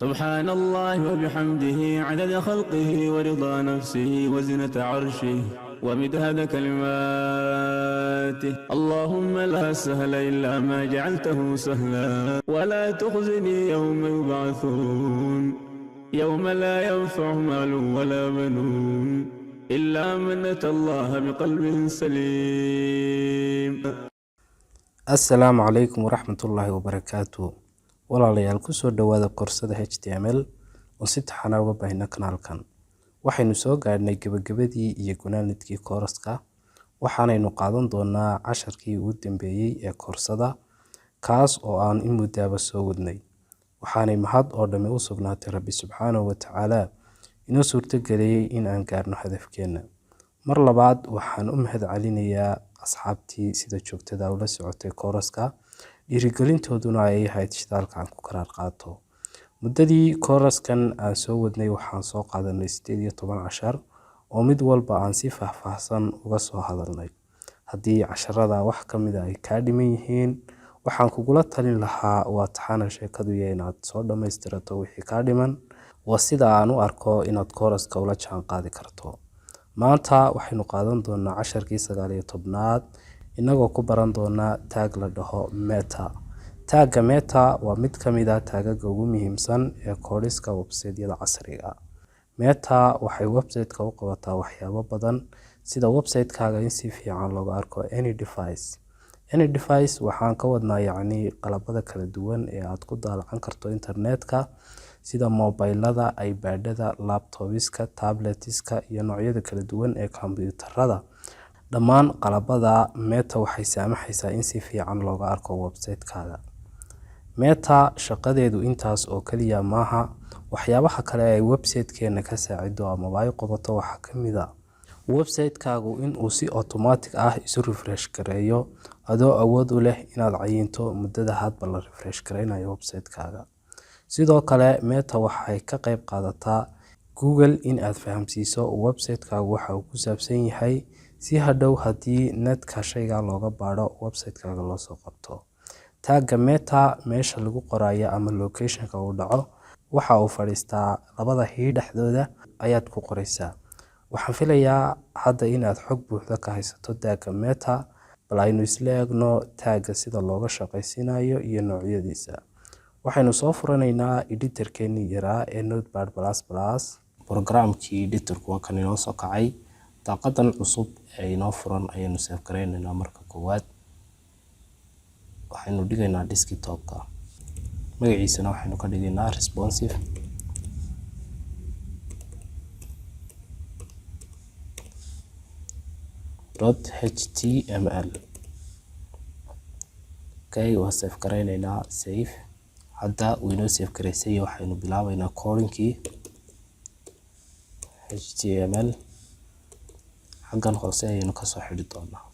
سبحان الله وبحمده عدد خلقه ورضا نفسه وزنة عرشه ومداد كلماته. اللهم لا سهل إلا ما جعلته سهلا ولا تخزني يوم يبعثون يوم لا ينفع مال ولا بنون إلا من أتى الله بقلب سليم. Assalaamu calaykum waraxmatullaahi wabarakaatu. Walaalayaal kusoo dhawaada koorsada HTML oo si taxana uga baahina kanaalkan. Waxaynu soo gaadhnay gabagabadii iyo gunaanadkii kooraska. Waxaanaynu qaadan doonaa casharkii ugu dambeeyay ee koorsada, kaas oo aan in muddaaba soo wadnay. Waxaanay mahad oo dhammi u sugnaatay Rabbi subxaanahu wa tacaala inoo suurtageliyay in aan gaarno hadafkeena. Mar labaad waxaan u mahad celinayaa asxaabtii sida joogtada ula socotay kooraska, dhiirigelintooduna ay ahayd shidaalka aan ku karaar qaato. Muddadii kooraskan aan soo wadnay waxaan soo qaadanay 18 cashar oo mid walba aan si faahfaahsan uga soo hadalnay. Haddii casharada wax ka mid ah ay kaa dhiman yihiin, waxaan kugula talin lahaa waa taxana sheekadu yahay inaad soo dhammaystirato wixii kaa dhiman. Waa sida aan u arko inaad kooraska ula jaan qaadi karto. Maanta waxaynu qaadan doonaa casharkii 19aad inagoo ku baran doonaa taag la dhaho meta. Taagga meta waa mid ka mid ah taagaga ugu muhiimsan ee koodhiska website-yada casriga. Meta waxay website-ka u qabataa waxyaabo badan sida website-kaaga in si fiican looga arko any device. Any device waxaan ka wadnaa qalabada kala duwan ee aad ku daalacan karto internetka sida mobilada, iPad-ada, laptopiska, tabletiska iyo noocyada kala duwan ee kombiyuutarada. Dhammaan qalabada meta waxay saamaxaysaa in si fiican looga arko website-kaaga. Meta shaqadeedu intaas oo kaliya maaha. Waxyaabaha kale ee website-keena ka saacido ama ay qabato waxaa ka mid ah website-kaagu in uu si automatic ah isu refresh gareeyo adoo awood u leh inaad cayinto muddada hadba la refresh gareynayo website-kaaga. Sidoo kale meta waxay ka qayb qaadataa Google in aad fahamsiiso website-kaagu waxa uu ku saabsan yahay si hadhow haddii netka shayga looga baaro website-kaaga loo soo qabto. Taagga meta meesha lagu qorayo ama location-ka uu dhaco waxa uu fadhiistaa labada hii dhexdooda ayaad ku qoraysaa. Waxaan filayaa hadda inaad xog buuxda ka haysato taagga meta, bal aynu isla eegno taagga sida looga shaqaysiinayo iyo noocyadiisa. Waxaynu soo furanaynaa editor-keennii yaraa ee Notepad++. Programkii editor-ku waa kan inoo soo kacay. Daaqadan cusub ee inoo furan ayaynu save gareynaynaa marka koowaad. Waxaynu dhigaynaa desktop-ka. Magaciisana waxaynu ka dhigaynaa responsive. .html. Okay, waa save gareynaynaa save. Hadda uu inoo save gareysay waxaynu bilaabaynaa coding-kii HTML. Xaggan hoose ayaynu ka soo xidhi doonaa.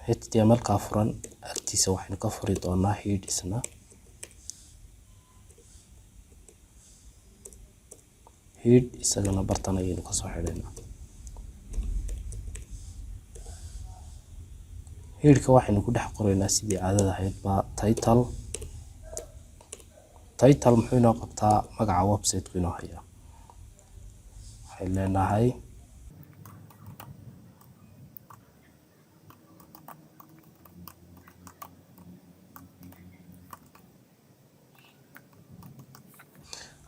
HTML-ka furan agtiisa waxaynu ka furi doonaa head isna. Head isagana bartan ayaynu ka soo xidhaynaa. Headka waxaynu ku dhex qoraynaa sidii caadada ahayd baa title. Title muxuu inoo qabtaa magaca website-ku inoo haya. Waxay leenahay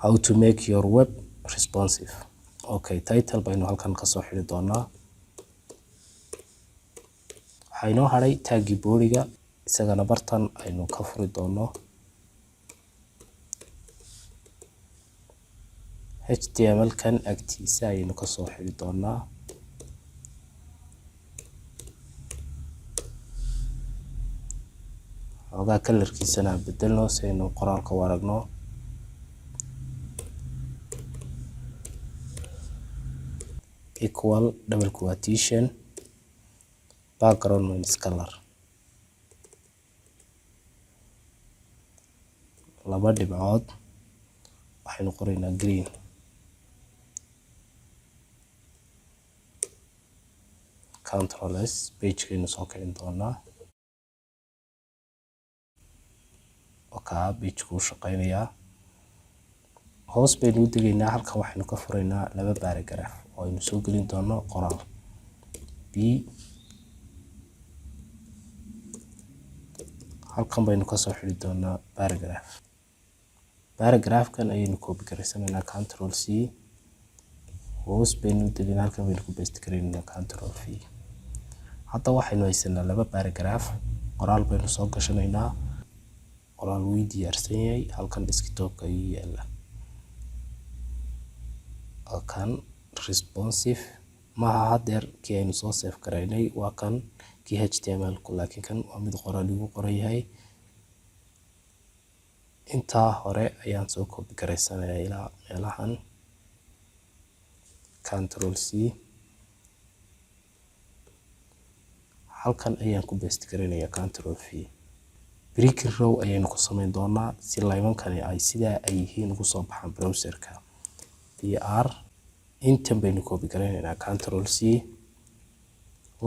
how to make your web responsive. Okay, title baynu halkan ka soo xidhi doonaa. Waxaa inoo haray taaggii booliga, isagana bartan aynu ka furi doono. HTML-kan agtiisa ayaynu ka soo xidhi doonaa. Xogaa kalarkiisana bedelno si aynu qoraalka u aragno. Equal double quotation background minus color. Laba dhibcood waxaynu qoraynaa green. Control S page-keenu soo kicin doonaa. وكا بيج كو شقينيا hoos baynu u degaynaa halkan waxaynu ka furaynaa laba paragraph oo aynu soo gelin doono qoraal b halkan baynu ka soo xiri doonaa paragraphkan ayaynu copy garaysanaynaa control c hoos baynu u degaynaa halkan baynu ku paste garaynaa control v hadda waxaynu haysanaa laba paragraph qoraal baynu soo gashanaynaa qoraal wuu diyaarsan yahay halkan desktop-ka ayuu yaala kan responsive maaha hadeer kii aynu soo save garaynay waa kan kii html ku laakiin kan waa mid qoraal igu qoran yahay intaa hore ayaan soo copy garaysanayaa ilaa meelahan control c halkan ayaan ku paste garaynayaa control v break row ayaynu ku samayn doonaa si laymankani ay sidaa ay yihiin ugu soo baxaan browserka br intan baynu copy garaynaynaa control c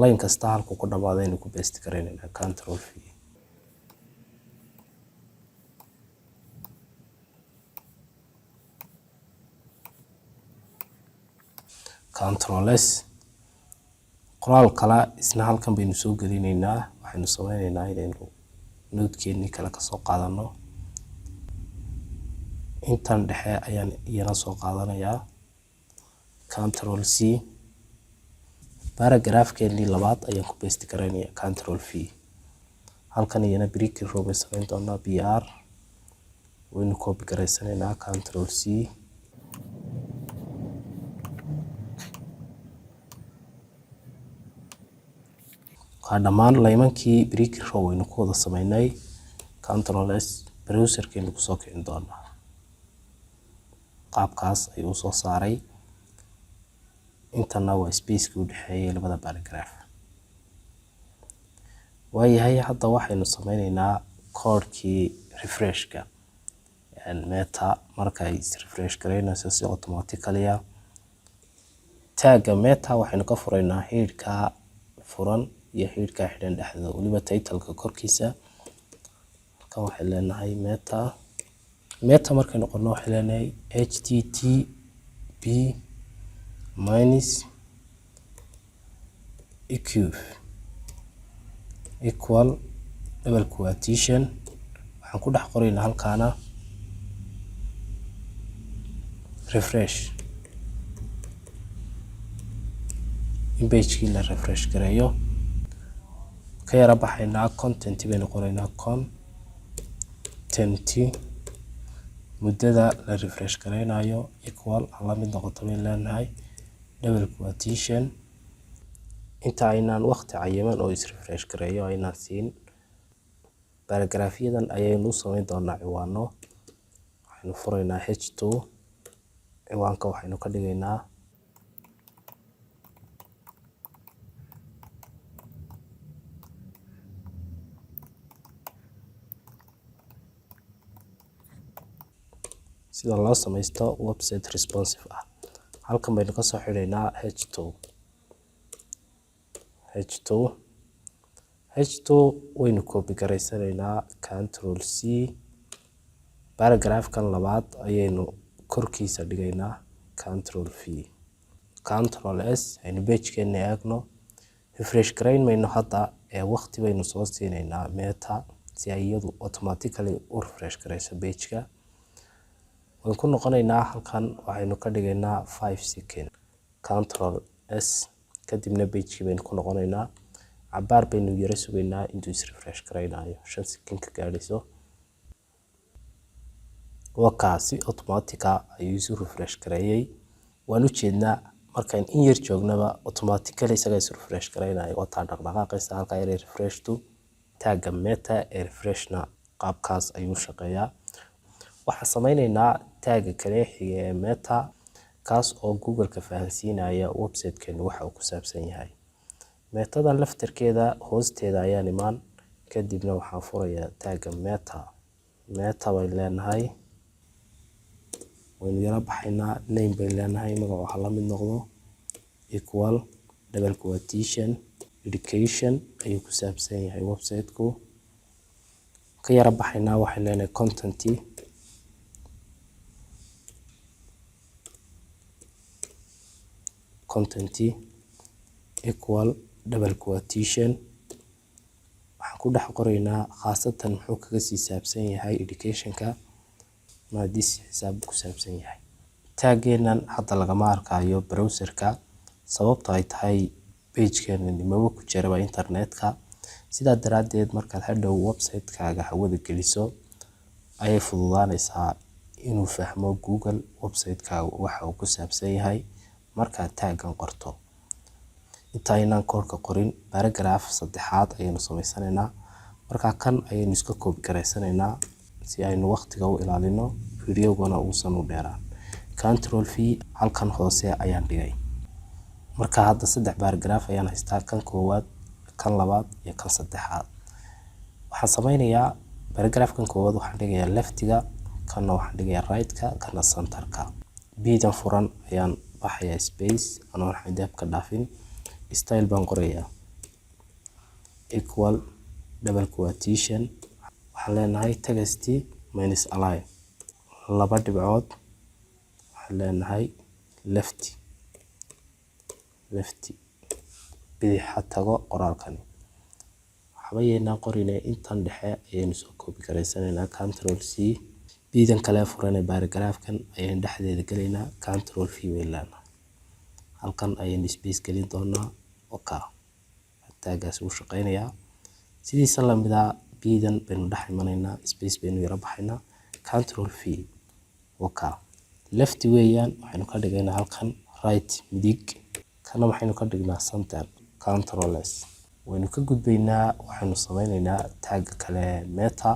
line kasta halku ku dhamaadaynu ku paste garaynaynaa control v control s qoraal kala isna halkan baynu soo gelinaynaa waxaynu sameynaynaa inaynu nodekeennii kale ka soo qaadano intan dhexe ayaan iyana soo qaadanayaa control c paragraphkeennii labaad ayaan ku paste garaynayaa control v halkan iyana break row bay samayn doonaa br waynu copy garaysanaynaa control c ka dhamaan laymankii break row waynu ku wada samaynay control s browserkeenu ku soo kicin doonaa qaabkaas ayuu soo saaray intana waa space-kii u dhexeeyay labada paragraph waayahay hadda waxaynu sameynaynaa code-kii refresh-ka meta marka ay refresh garaynayso si automatically tagga meta waxaynu ka furaynaa headka furan iyo headka xidhan dhexda waliba title-ka korkiisa halkan waxay leenahay meta markaynu qorno waxay leenahay http equal double quotation waxaan ku dhex qoraynaa halkaana refresh in page-kii la refresh gareeyo ka yara baxaynaa content baynu qoraynaa content muddada la refresh garaynayo equal ala mid noqoto bay leenahay double quotation inta aynaan waqti cayiman oo is refresh gareeyo aynaan siin paragraphyadan ayaynu samayn doonaa ciwaano waxaynu furaynaa h2 ciwaanka waxaynu ka dhigaynaa sida loo samaysto website responsive ah halkan baynu ka soo xidhaynaa h2 waynu copy garaysanaynaa control c paragraphkan labaad ayaynu korkiisa dhigaynaa control v control s aynu page-keena eegno refresh garayn mayno hadda ee waqti baynu soo siinaynaa meta si ay iyadu automatically u refresh garayso page-ka waan ku noqonaynaa halkan waxaynu ka dhigaynaa 5 second control s kadibna page-kii baynu ku noqonaynaa cabaar baynu yara sugaynaa intuu is refresh garaynayo 5 second ka gaadhayso wakaasi automatica ayuu isu refresh gareeyay waan u jeednaa markaan in yar joognaba automatically isaga is refresh garaynayo wataa dhaqdhaqaaqaysa halka ay refresh to tagga meta ee refreshna qaabkaas ayuu shaqeeyaa waxaan sameynaynaa tagga kale xiga ee meta kaas oo Google ka fahansiinaya website-keenu waxa uu ku saabsan yahay metadan laftarkeeda hoosteeda ayaan imaan kadibna waxaan furayaa tagga meta way leenahay waynu yara baxaynaa name bay leenahay magaca waxa la mid noqdo equal double quotation education ayuu ku saabsan yahay website-ku ka yara baxaynaa waxaan leenahay content equal double quotation. waxaan ku dhex qoraynaa khaasatan muxuu kaga sii saabsan yahay educationka maadis xisaab ku saabsan yahay. taageenan hadda lagama arkayo browserka sababta ay tahay page-keenan maba ku jiraba internetka, sidaa daraadeed markaad hadhow website-kaaga hawada geliso ayay fududaanaysaa inuu fahmo Google website-kaaga waxa uu ku saabsan yahay markaad taagan qorto. intaynaan koodka qorin paragraph saddexaad ayaynu samaysanaynaa, markaa kan ayaynu iska koobi garaysanaynaa si aynu waqtiga u ilaalino videogana uusan u dheeraan. Control V halkan hoose ayaan dhigay. marka hadda 3 paragraph ayaan haystaa, kan koowaad, kan labaad iyo kan saddexaad. waxaan sameynayaa paragraph-kan koowaad waxaan dhigayaa leftiga, kanna waxaan dhigayaa right-ka, kanna center-ka. biidan furan ayaan baxayaa space anoo waxaan dab ka dhaafin. style baan qorayaa equal double quotation. waxaan leenahay text minus align, laba dhibcood. waxaan leenahay lefty bidix ha tago qoraalkani. waxba yeynaan qorinay intan dhexe ayaynu soo koobi garaysanaynaa. Control C. biidan kale furan ee paragraph-kan ayaan dhexdeeda gelaynaa. Control V weeylaan. halkan ayaynu space gelin doonaa. taagaas uu shaqeynayaa sidiisa lamida biidan baynu dhex imanaynaa, space baynu yara baxaynaa. Control V left weeyaan, waxaynu ka dhigaynaa halkan right midig, kana waxaynu ka dhignaa center. Control S. waynu ka gudbaynaa, waxaynu sameynaynaa tag kale meta,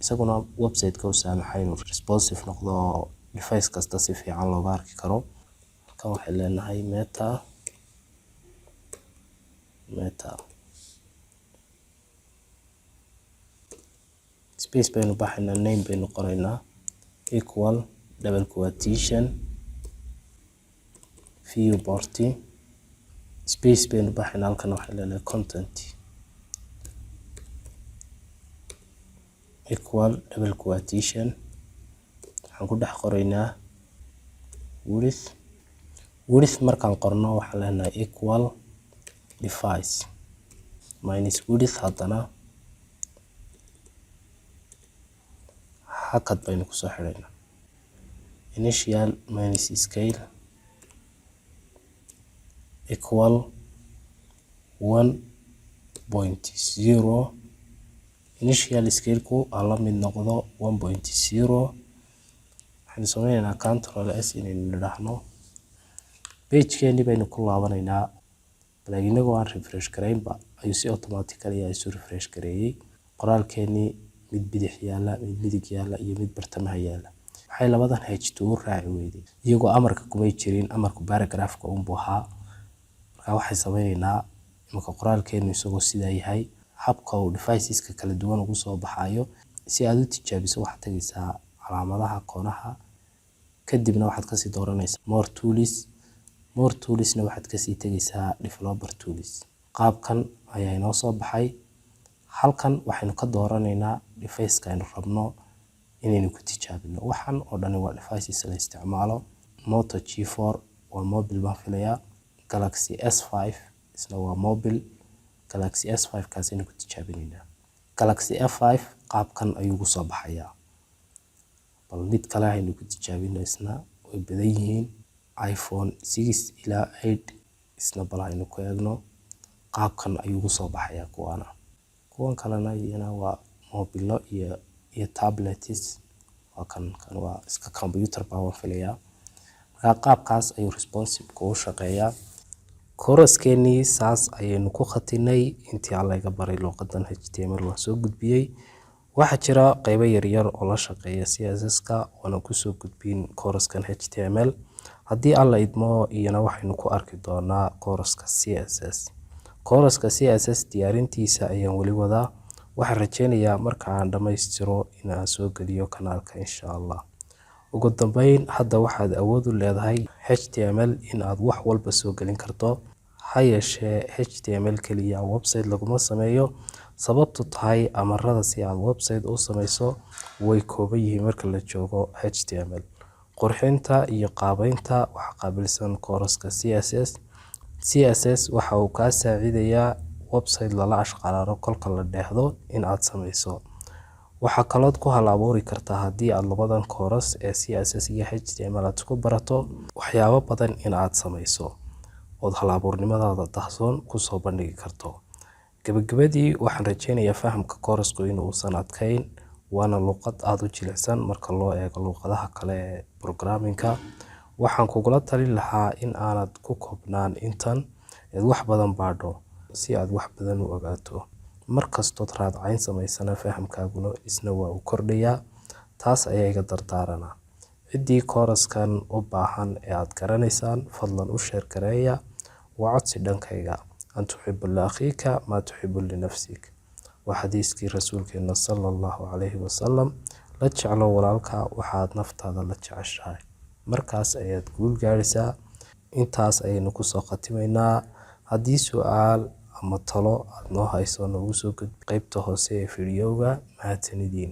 isaguna website-ka u saamaxay inuu responsive noqdo device kasta si fiican looga arki karo. kan waxay leenahay meta space baynu baxaynaa, name baynu qoraynaa equal double quotation viewport. space baynu baxaynaa, halkan waxay leenahay content equal double quotation. waxaan ku dhex qoraynaa width markaan qorno waxaan leenahay equal device minus width, haddana hakad baynu kusoo xidhaynaa. initial minus scale equal 1.0. initial scale-ku aan la mid noqdo 1.0. waxaynu sameynaynaa Control S inaynu nidhaahno. page-keeni baynu ku laabanaynaa, laakiin inagoo aan refresh garaynba ayuu si automatically isu refresh gareeyay. qoraalkeeni mid bidix yaala, mid midig yaala iyo mid bartamaha yaala. waxay labadan H2 raaci weyday iyagoo amarka kumay jirin, amarku paragraph-ka uun buu ahaa. marka waxay sameynaynaa imika qoraalkeenu isagoo sidaa yahay, habka uu deviceska kala duwan ugu soo baxayo. si aad u tijaabiso waxaad tagaysaa calaamadaha koonaha, kadibna waxaad kasii dooranaysaa more tools-na waxaad kasii tagaysaa developer tools. qaabkan ayaa inoo soo baxay. halkan waxaynu ka dooranaynaa device-ka aynu rabno inaynu ku tijaabino. waxaan oo dhan waa devices la isticmaalo. Moto G4 waa mobile baan filayaa. Galaxy S5 isna waa mobile. Galaxy S5 kaas aynu ku tijaabinaynaa. Galaxy F5 qaabkan ayuu ku soo baxayaa. bal mid kale aynu ku tijaabino, isna way badan yihiin. iPhone 6 ilaa 8 isna bal aynu ku eegno. qaabkan ayuu ku soo baxayaa kuwan kalena iyana waa mobile iyo tablets. waa kan waa iska computer baan filayaa. marka qaabkaas ayuu responsive u shaqeeyaa. course-keeni saas ayaynu ku khatinay. intii aan laga baray luqadan HTML waan soo gudbiyay. waxaa jira qaybo yaryar oo la shaqeeya CSS-ka waana ku soo gudbin course-kan HTML. haddii aan la idmo iyana waxaynu ku arki doonaa course-ka CSS. course-ka CSS diyaarintiisa ayaan weli wadaa. waxaan rajeynayaa marka aan dhammaystiro inaan soo geliyo kanaalka insha Allah. ugu dambeyn, hadda waxaad awood u leedahay HTML in aad wax walba soo gelin karto. ha yeeshee HTML kaliya website laguma sameeyo. sababtu tahay amarada si aad website u samayso way kooban yihiin marka la joogo HTML. Qurxinta iyo qaabaynta waxa qaabilsan kooraska CSS waxa uu kaa saacidayaa website lala ashqalaaro kolka la dheehdo in aad samayso. Waxa kalood ku hal abuuri kartaa haddii aad labadan kooras ee CSS iyo HTML aad ku barato waxyaabo badan in aad samayso ood hal abuurnimadaada dahsoon kusoo bandhigi karto. Gabagabadii waxaan rajeynayaa fahamka koorasku inuusan adkayn, waana luqad aad u jilicsan marka loo eego luqadaha kale ee programming-ka. Waxaan kugula talin lahaa in aanad ku koobnaan intan eed wax badan baadho si aad wax badan u ogaato. Markastood raadcayn samaysana fahamkaaguna isna waa u kordhayaa. Taas ayaa iga dardaarana. Ciddii kooraskan u baahan ee aad garanaysaan fadlan u sheer gareeya. Waa codsi dhankayga. أن تحب لأخيك ما تحب لنفسك وحديثك رسولك صلى الله عليه وسلم لا تجعلوا ولالك وحاد نفط هذا لا تجعشها مركز أياد قول جالسة intaas ayaynu kusoo khatimaynaa. Haddii su'aal ama talo aad noo hayso nagu soo gudbi qaybta hoose ee fiidiyowga. Mahadsanidin.